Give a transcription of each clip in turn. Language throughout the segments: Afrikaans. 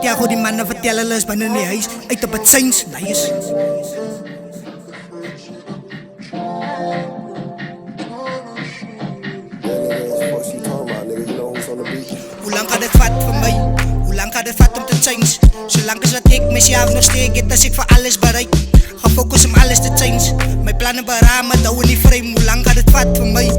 vertel gou die manne, vertel hulle is binne in die huis. Uit op het seins, nice. Hoe lang gaat het vat voor mij? Hoe lang gaat het vat om te change? Zolang as wat ek myself nog steek het, as ek vir alles bereik. Ga focus om alles te change. My planne beramen, hou in die frame. Hoe lang gaat het vat voor mij?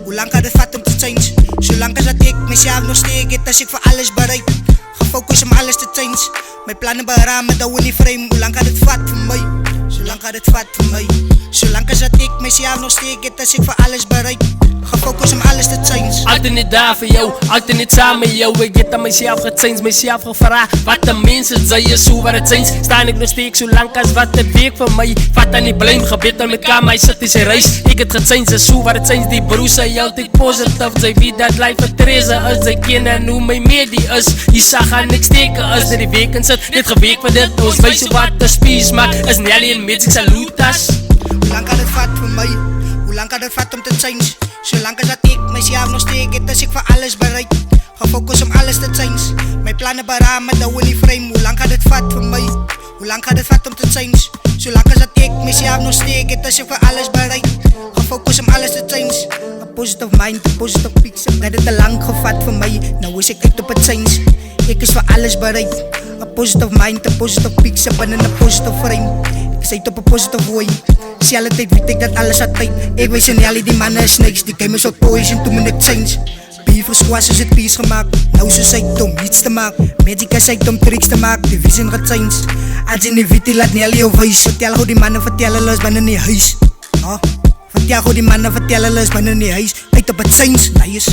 Hoe lang gaat het vat om te change? Zolang as wat ek myself nog steek het, as ek vir alles bereik. Ga focus om alles te change. My planne beramen, hou in die frame. Hoe lang gaat het vat voor mij? Zolang gaat het vat voor mij. Zolang as wat ek myself nog steek het, as ek vir alles bereik. Ga focus om alles te change. Altijd niet daar voor jou, altijd niet samen met jou. Ik heb aan mezelf gechanged, mezelf gevraagd. Wat de mensen zeggen, zo waar het zijn. Sta ik nog steeds zo lang als wat het werkt voor mij. Vat dan niet blame, gebed aan elkaar, maar zit in zijn reis. Ik het gechanged, zo waar het zijn. Die broers zijn altijd positief. Zij wie dat life vertrezen is. Zij kennen hoe mijn medie is. Je zag aan niks steken als er die weken zit. Dit geweek van dit, ons weet je wat de spies maakt. Is Nelly en Magic salutas. Hoe lang gaat het vat voor mij? Hoe lang gaat het vat om te change? Zolang as dat ek myself nog steek het, as ek vir alles bereik. Ga focus om alles te change. My planne beramen, hou in die frame. Hoe lang gaat het vat voor mij? Hoe lang gaat het vat om te change? Zolang as dat ek myself nog steek het, as ek vir alles bereik. Ga focus om alles te change. A positive mind, a positive picture. Dat het te lang gevat voor mij. Nou is ek uit op het change. Ek is vir alles bereik. A positive mind, a positive picture. Binne 'n positive frame. Ek is uit op 'n positive way. Selle tyd weet ek dat alles had tyd. Ek weet en die manne is niks. Die game is al poison, toe moet ek change. Beef for squash is het peace gemaakt. Nou so sy om iets te maak. Magic is sy om tricks te maak. Die vision gaat change. Als je niet weet, die laat Nelly jou wijs. Vertel hoe die mannen, vertel hulle is binne in die huis. Vertel hoe die mannen, vertel hulle is binne in die huis. Uit op het change, nice.